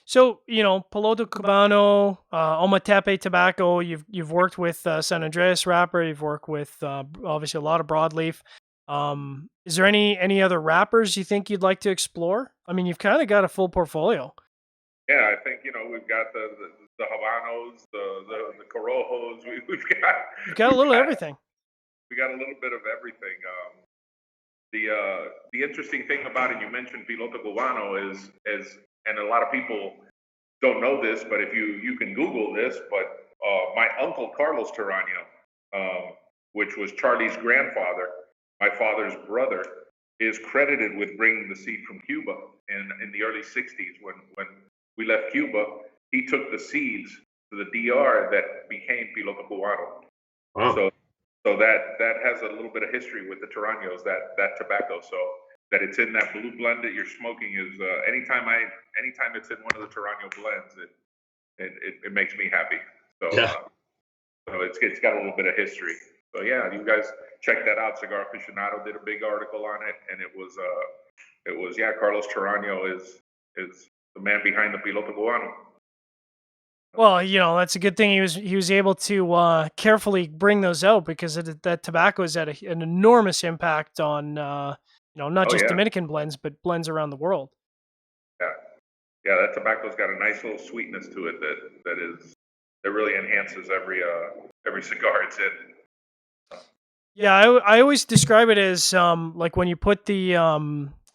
So Piloto Cubano, Ometepe tobacco. You've worked with San Andreas wrapper. You've worked with obviously a lot of broadleaf. Is there any other wrappers you think you'd like to explore? I mean, you've kind of got a full portfolio. Yeah, I think we've got the Habanos, the Corojos. We've got a little everything. We got a little bit of everything. The interesting thing about it, you mentioned Piloto Cubano is, and a lot of people don't know this, but if you can Google this, but my uncle Carlos Torano, which was Charlie's grandfather, my father's brother, is credited with bringing the seed from Cuba in the early 60s when we left Cuba. He took the seeds to the DR that became Piloto Cubano. Wow. So that has a little bit of history with the Toranos, that tobacco. So that it's in that blue blend that you're smoking is anytime it's in one of the Torano blends, it makes me happy. So so it's got a little bit of history. So yeah, you guys check that out. Cigar Aficionado did a big article on it, and it was Carlos Torano is the man behind the Piloto Cubano. Well, that's a good thing. He was able to carefully bring those out because that tobacco has had an enormous impact on not just Dominican blends but blends around the world. Yeah, that tobacco's got a nice little sweetness to it that really enhances every cigar it's in. Yeah, I always describe it as like when you put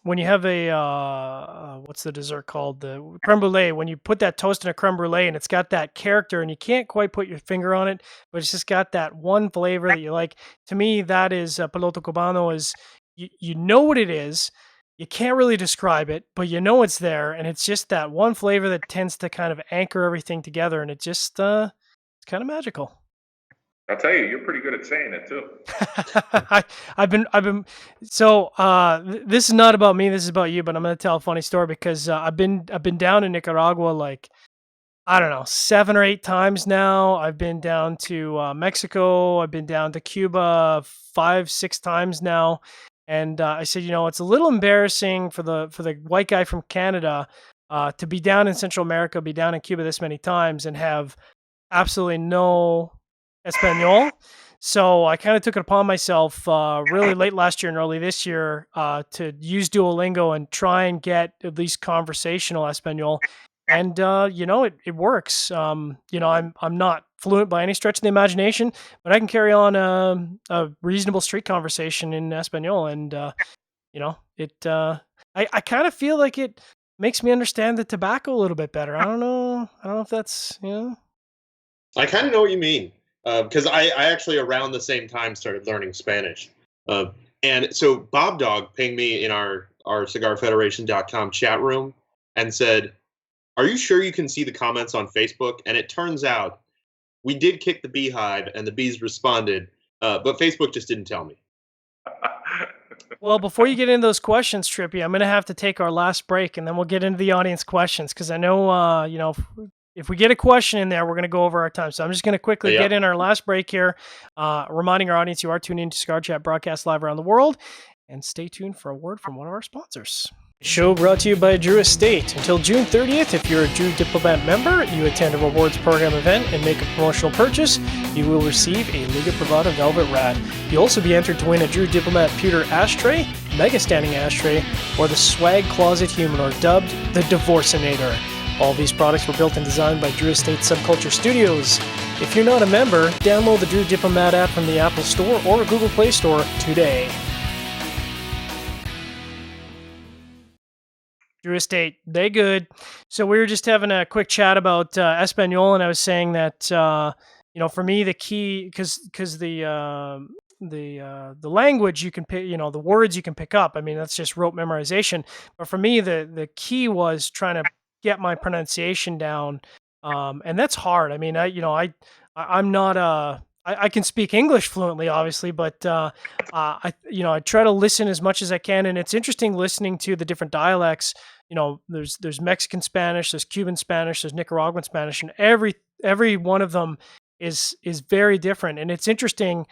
when you have a what's the dessert called, the creme brulee, when you put that toast in a creme brulee and it's got that character and you can't quite put your finger on it, but it's just got that one flavor that you like. To me, that is Piloto Cubano. Is you know what it is, you can't really describe it, but you know it's there, and it's just that one flavor that tends to kind of anchor everything together, and it just it's kind of magical. I'll tell you, you're pretty good at saying it too. I've been so this is not about me, this is about you, but I'm going to tell a funny story because I've been down in Nicaragua like, I don't know, 7 or 8 times now. I've been down to Mexico, I've been down to Cuba 5, 6 times now. And I said, it's a little embarrassing for the white guy from Canada to be down in Central America, be down in Cuba this many times and have absolutely no Espanol. So I kind of took it upon myself really late last year and early this year to use Duolingo and try and get at least conversational Espanol. And it works. I'm not fluent by any stretch of the imagination, but I can carry on a reasonable street conversation in Espanol. And I kind of feel like it makes me understand the tobacco a little bit better. I don't know if that's I kind of know what you mean. Because I actually around the same time started learning Spanish. And so Bob Dog pinged me in our CigarFederation.com chat room and said, "Are you sure you can see the comments on Facebook?" And it turns out we did kick the beehive and the bees responded, but Facebook just didn't tell me. Well, before you get into those questions, Trippy, I'm going to have to take our last break and then we'll get into the audience questions because I know, if we get a question in there, we're going to go over our time. So I'm just going to quickly get in our last break here, reminding our audience you are tuning into Cigar Chat broadcast live around the world. And stay tuned for a word from one of our sponsors. Show brought to you by Drew Estate. Until June 30th, if you're a Drew Diplomat member, you attend a rewards program event and make a promotional purchase, you will receive a Liga Privada Velvet Rat. You'll also be entered to win a Drew Diplomat pewter ashtray, mega standing ashtray, or the Swag Closet Humidor, dubbed the Divorcinator. All these products were built and designed by Drew Estate Subculture Studios. If you're not a member, download the Drew Diplomat app from the Apple Store or Google Play Store today. Drew Estate, they good. So we were just having a quick chat about Espanol, and I was saying that for me the key, because the language you can pick, the words you can pick up. I mean, that's just rote memorization. But for me, the key was trying to get my pronunciation down, and that's hard. I mean, I'm not I can speak English fluently, obviously, but I try to listen as much as I can, and it's interesting listening to the different dialects. There's Mexican Spanish, there's Cuban Spanish, there's Nicaraguan Spanish, and every one of them is very different. And it's interesting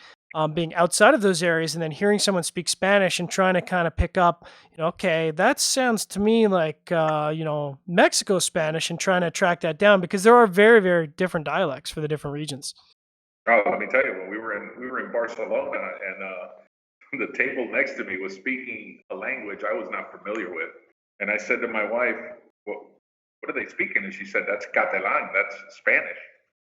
being outside of those areas and then hearing someone speak Spanish and trying to kind of pick up, okay, that sounds to me like Mexico Spanish, and trying to track that down, because there are very, very different dialects for the different regions. Oh, let me tell you, when we were in Barcelona, and the table next to me was speaking a language I was not familiar with, and I said to my wife, "Well, what are they speaking?" And she said, "That's Catalan, that's Spanish."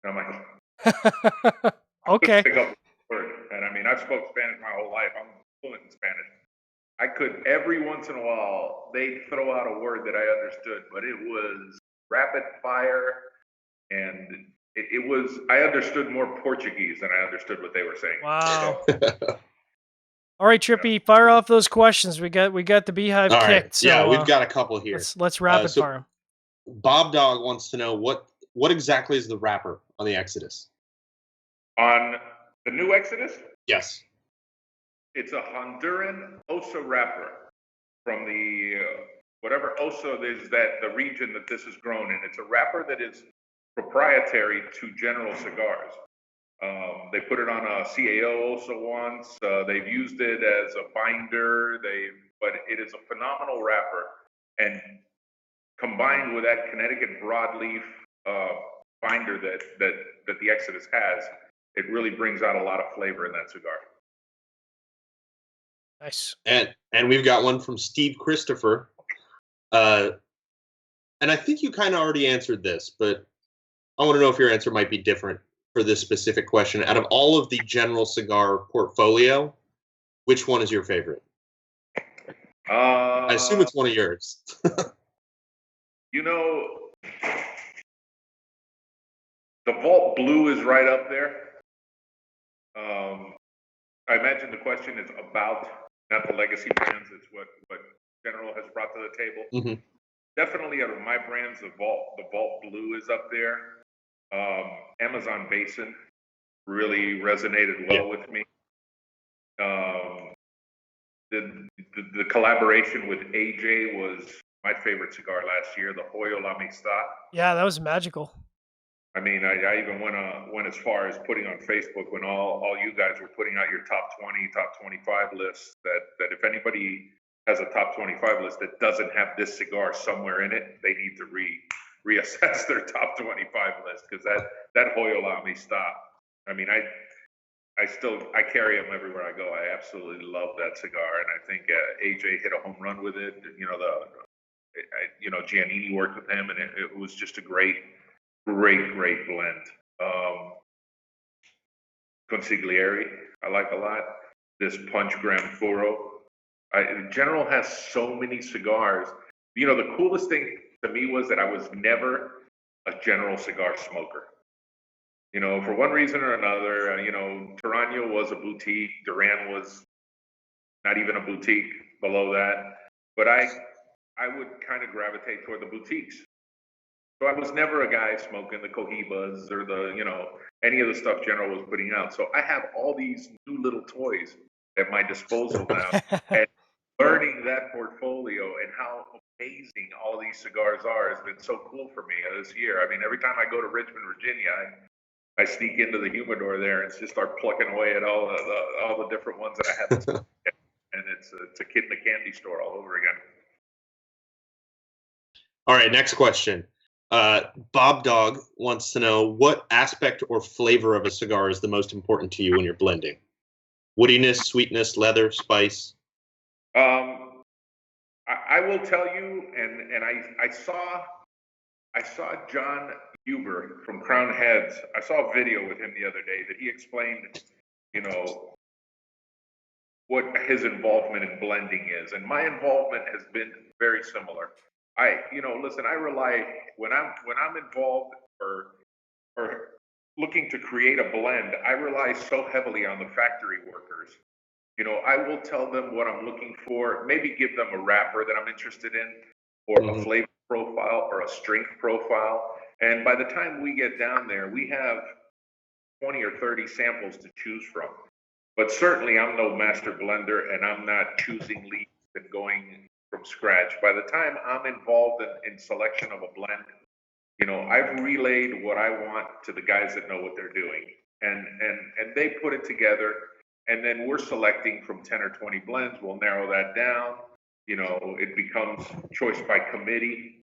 And I'm like, Okay. pick up the word. And I mean, I've spoke Spanish my whole life. I'm fluent in Spanish. I could, every once in a while, they'd throw out a word that I understood, but it was rapid fire, and it was, I understood more Portuguese than I understood what they were saying. Wow. So, All right, Trippy, fire off those questions. We got the beehive All right. kicked. So, Yeah, we've got a couple here. Let's rapid so fire 'em. Bob Dog wants to know what exactly is the wrapper on the Exodus? on the new Exodus, Yes. it's a Honduran Osa wrapper from the whatever Osa is, that the region that this is grown in. It's a wrapper that is proprietary to General Cigars. They put it on a CAO Osa once. They've used it as a binder. But it is a phenomenal wrapper, and combined with that Connecticut broadleaf binder that the Exodus has, it really brings out a lot of flavor in that cigar. Nice. And we've got one from Steve Christopher. And I think you kind of already answered this, but I want to know if your answer might be different for this specific question. Out of all of the General Cigar portfolio, which one is your favorite? I assume it's one of yours. You know, the Vault Blue is right up there. I imagine the question is about not the legacy brands, it's what General has brought to the table. Mm-hmm. Definitely out of my brands, the Vault Blue is up there. Amazon Basin really resonated well with me. The collaboration with AJ was my favorite cigar last year, the Hoyo La Amistad. Yeah, that was magical. I mean, I even went as far as putting on Facebook, when all you guys were putting out your top 20, top 25 lists, that if anybody has a top 25 list that doesn't have this cigar somewhere in it, they need to reassess their top 25 list, because that Hoyo La Amistad, I mean, I carry them everywhere I go. I absolutely love that cigar, and I think AJ hit a home run with it. Giannini worked with him, and it was just a great blend. Consigliere, I like a lot. This Punch Gran Furo. General has so many cigars. The coolest thing to me was that I was never a General cigar smoker. For one reason or another, Torano was a boutique. Duran was not even a boutique below that. But I would kind of gravitate toward the boutiques. So I was never a guy smoking the Cohibas or any of the stuff General was putting out. So I have all these new little toys at my disposal now. And learning that portfolio and how amazing all these cigars are has been so cool for me this year. I mean, every time I go to Richmond, Virginia, I sneak into the humidor there and just start plucking away at all the different ones that I haven't smoked yet. And it's a kid in the candy store all over again. All right, next question. Bob Dog wants to know, what aspect or flavor of a cigar is the most important to you when you're blending? Woodiness, sweetness, leather, spice? I will tell you, and I saw John Huber from Crown Heads. I saw a video with him the other day that he explained, what his involvement in blending is. And my involvement has been very similar. listen, I rely when I'm involved or looking to create a blend, I rely so heavily on the factory workers. I will tell them what I'm looking for, maybe give them a wrapper that I'm interested in, or a Hmm. flavor profile, or a strength profile. And by the time we get down there, we have 20 or 30 samples to choose from. But certainly, I'm no master blender, and I'm not choosing leaves and going from scratch. By the time I'm involved in selection of a blend, I've relayed what I want to the guys that know what they're doing, and they put it together, and then we're selecting from 10 or 20 blends. We'll narrow that down. It becomes choice by committee.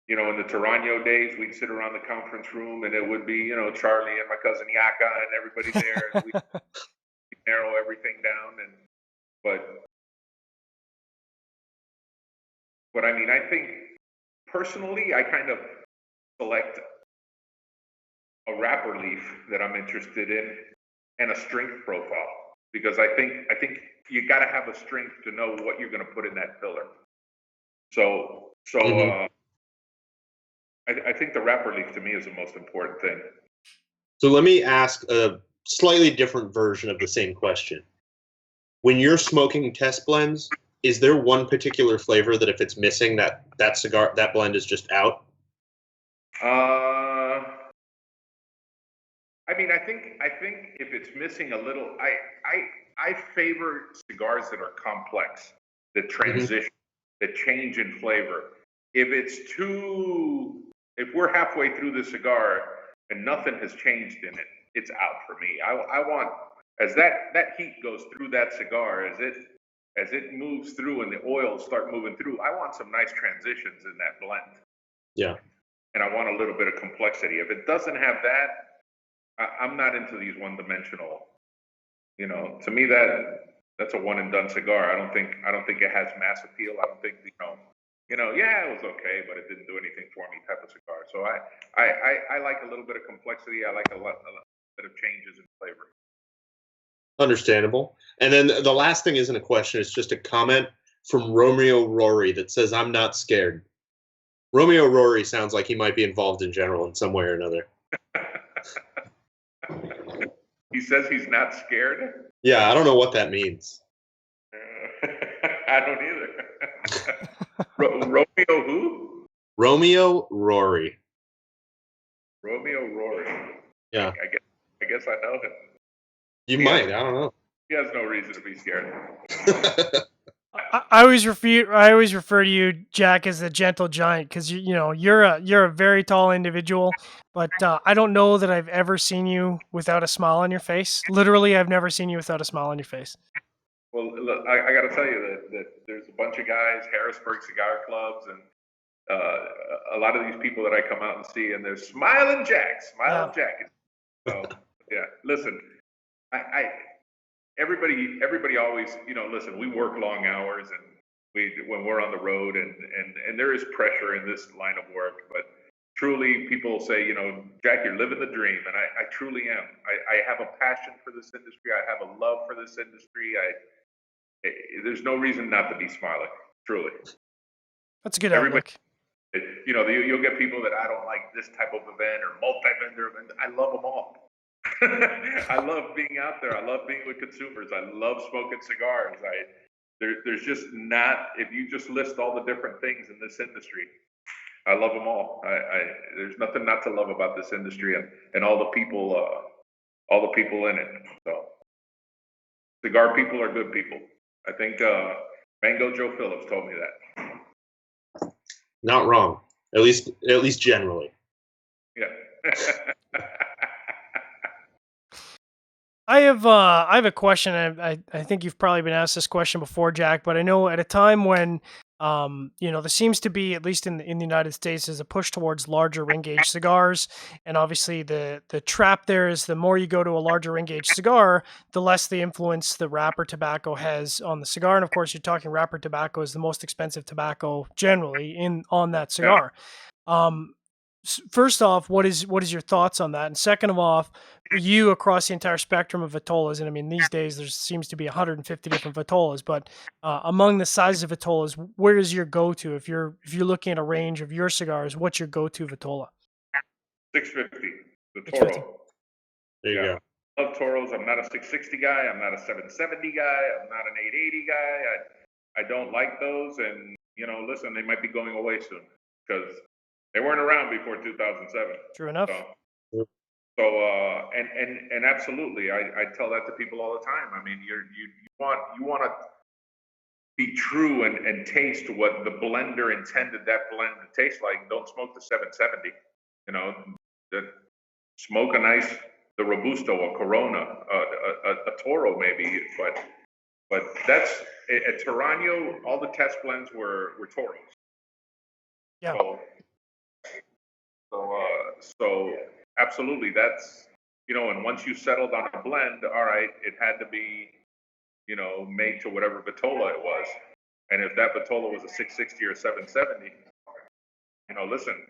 In the Torano days, we'd sit around the conference room, and it would be, Charlie and my cousin Yaka and everybody there, and we narrow everything down. But I mean, I think personally, I kind of select a wrapper leaf that I'm interested in and a strength profile, because I think you got to have a strength to know what you're going to put in that filler. So Hmm. I think the wrapper leaf to me is the most important thing. So let me ask a slightly different version of the same question. When you're smoking test blends, is there one particular flavor that if it's missing, that blend is just out? Uh, I mean, I think if it's missing a little, I favor cigars that are complex, that Hmm. transition, that change in flavor. If we're halfway through the cigar and nothing has changed in it, it's out for me. I want, as that heat goes through that cigar, as it moves through and the oils start moving through, I want some nice transitions in that blend, Yeah. and I want a little bit of complexity. If it doesn't have that, I'm not into these one-dimensional. To me, that's a one and done cigar. I don't think it has mass appeal. I don't think yeah, it was okay, but it didn't do anything for me type of cigar. So I like a little bit of complexity. I like a bit of changes in flavor. Understandable. And then the last thing isn't a question, it's just a comment from Romeo Rory that says, I'm not scared. Romeo Rory sounds like he might be involved in general in some way or another. He says he's not scared. Yeah, I don't know what that means. I don't either. Romeo who? Romeo Rory. Romeo Rory. Yeah. I guess I know him. You He has, might. I don't he has no reason to be scared. know. I always refer to you, Jack, as the gentle giant because you're a very tall individual, but I don't know that I've ever seen you without a smile on your face. Literally, I've never seen you without a smile on your face. Well, look, I got to tell you that there's a bunch of guys, Harrisburg cigar clubs, and a lot of these people that I come out and see, and they're smiling Jack, Yeah. smiling Jack. So yeah, listen, I everybody always, listen, we work long hours, and when we're on the road, and there is pressure in this line of work, but truly people say, Jack, you're living the dream, and I truly am. I have a passion for this industry. I have a love for this industry. There's no reason not to be smiling, truly. That's a good Everybody, outlook. you'll get people that I don't like this type of event or multi-vendor event. I love them all. I love being out there. I love being with consumers. I love smoking cigars. There's just not, if you just list all the different things in this industry, I love them all. There's nothing not to love about this industry, and all the people in it. So cigar people are good people. I think Mango Joe Phillips told me that. Not wrong. At least generally. Yeah. I have a question. I think you've probably been asked this question before, Jack, but I know at a time when there seems to be, at least in the United States, is a push towards larger ring gauge cigars, and obviously the trap there is the more you go to a larger ring gauge cigar, the less the influence the wrapper tobacco has on the cigar, and of course you're talking wrapper tobacco is the most expensive tobacco generally in on that cigar. Um, first off, what is your thoughts on that? And second of all, for you across the entire spectrum of vitolas, and I mean these days there seems to be 150 different vitolas, but among the sizes of vitolas, where is your go-to if you're looking at a range of your cigars? What's your go-to vitola? 650, the 650. Toro. There you Yeah. go. I love Toros. I'm not a 660 guy. I'm not a 770 guy. I'm not an 880 guy. I don't like those. And, listen, they might be going away soon because they weren't around before 2007. True enough. And absolutely, I tell that to people all the time. I mean, you want to be true and taste what the blender intended that blend to taste like. Don't smoke the 770. That smoke the Robusto, a Corona, a Toro maybe, but that's at Torano. All the test blends were Toros. Yeah. So absolutely, that's and once you settled on a blend, all right, it had to be made to whatever vitola it was, and if that vitola was a 660 or 770, listen,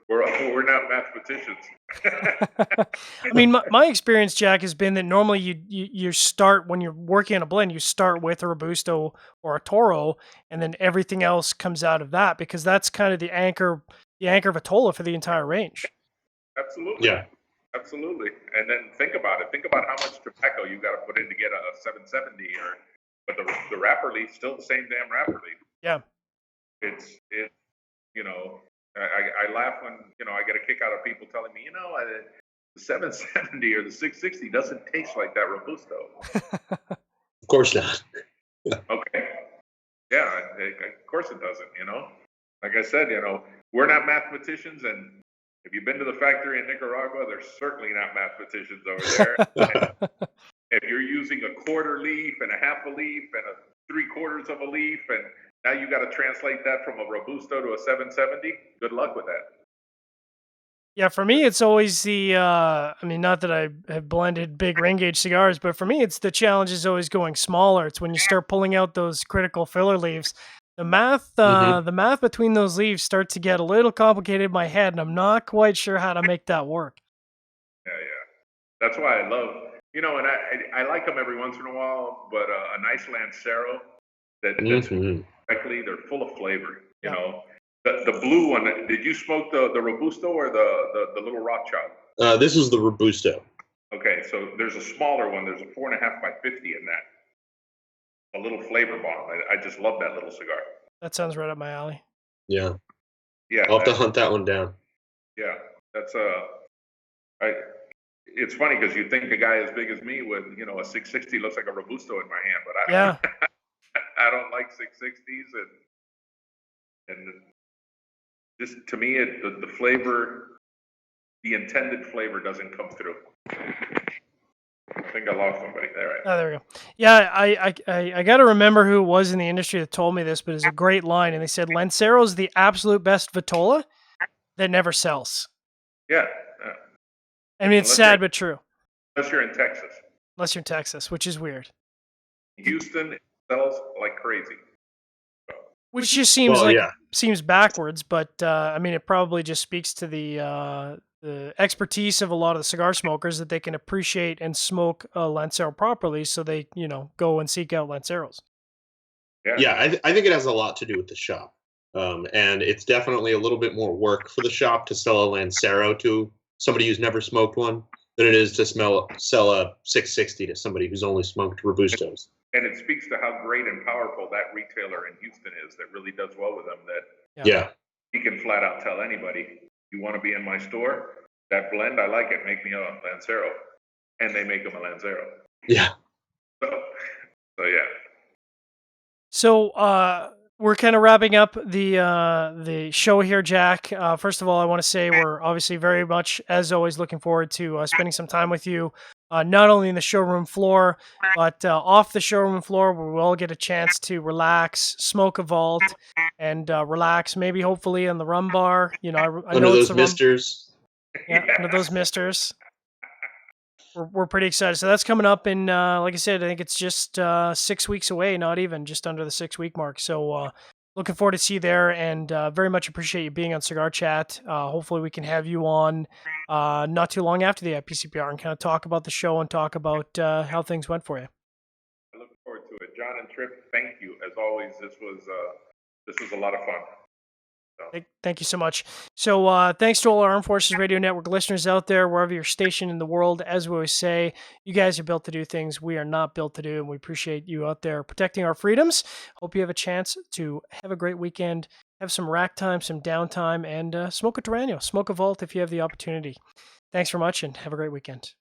we're not mathematicians. I mean, my experience, Jack, has been that normally you start when you're working on a blend, you start with a Robusto or a Toro, and then everything else comes out of that because that's kind of the anchor vitola for the entire range. Absolutely. Yeah. Absolutely. And then think about it. Think about how much tobacco you got to put in to get a 770, but the wrapper leaf's still the same damn wrapper leaf. Yeah. It's I laugh when I get a kick out of people telling me the 770 or the 660 doesn't taste like that Robusto. Of course not. Okay. Yeah, of course it doesn't. Like I said, we're not mathematicians, and if you've been to the factory in Nicaragua, they're certainly not mathematicians over there. If you're using a quarter leaf and a half a leaf and a 3/4 of a leaf, and now you got to translate that from a Robusto to a 770, good luck with that. Yeah, for me, it's always I mean, not that I have blended big ring gauge cigars, but for me, it's the challenge is always going smaller. It's when you start pulling out those critical filler leaves. The math between those leaves start to get a little complicated in my head, and I'm not quite sure how to make that work. Yeah. That's why I love, and I like them every once in a while, but a nice Lancero that's correctly, they're full of flavor. The blue one. Did you smoke the Robusto or the little Rothschild? This is the Robusto. Okay, so there's a smaller one. There's a 4.5 by 50 in that. A little flavor bomb. I just love that little cigar. That sounds right up my alley. Yeah. Yeah. I'll have to hunt that one down. Yeah, that's it's funny because you think a guy as big as me with a 660 looks like a Robusto in my hand, but I don't like 660s, and just to me the flavor, the intended flavor doesn't come through. I think I lost somebody there. Oh, there we go. Yeah, I got to remember who it was in the industry that told me this, but it's a great line, and they said Lancero is the absolute best vitola that never sells. Yeah. I mean, it's sad but true. Unless you're in Texas. Unless you're in Texas, which is weird. Houston sells like crazy. Which just seems backwards, but I mean, it probably just speaks to the expertise of a lot of the cigar smokers that they can appreciate and smoke a Lancero properly, so they go and seek out Lanceros. Yeah, I think it has a lot to do with the shop, and it's definitely a little bit more work for the shop to sell a Lancero to somebody who's never smoked one than it is to sell a 660 to somebody who's only smoked Robustos. And it speaks to how great and powerful that retailer in Houston is that really does well with them. That he can flat out tell anybody, you want to be in my store? That blend, I like it. Make me a Lancero. And they make them a Lancero. Yeah. So yeah. So we're kind of wrapping up the show here, Jack. First of all, I want to say we're obviously very much, as always, looking forward to spending some time with you, not only in the showroom floor, but off the showroom floor, where we'll all get a chance to relax, smoke a vault, and relax. Maybe, hopefully, on the rum bar. I Under know those it's the misters. Yeah, under those misters. We're pretty excited. So that's coming up in, like I said, I think it's just 6 weeks away, not even, just under the 6 week mark. So looking forward to see you there, and very much appreciate you being on Cigar Chat. Hopefully, we can have you on not too long after the IPCPR and kind of talk about the show and talk about how things went for you. I look forward to it. John and Trip, thank you. As always, this was a lot of fun. Thank you so much. So thanks to all our Armed Forces Radio Network listeners out there, wherever you're stationed in the world. As we always say, you guys are built to do things we are not built to do, and we appreciate you out there protecting our freedoms. Hope you have a chance to have a great weekend, have some rack time, some downtime, and smoke a Torano, smoke a Vault if you have the opportunity. Thanks very much, and have a great weekend.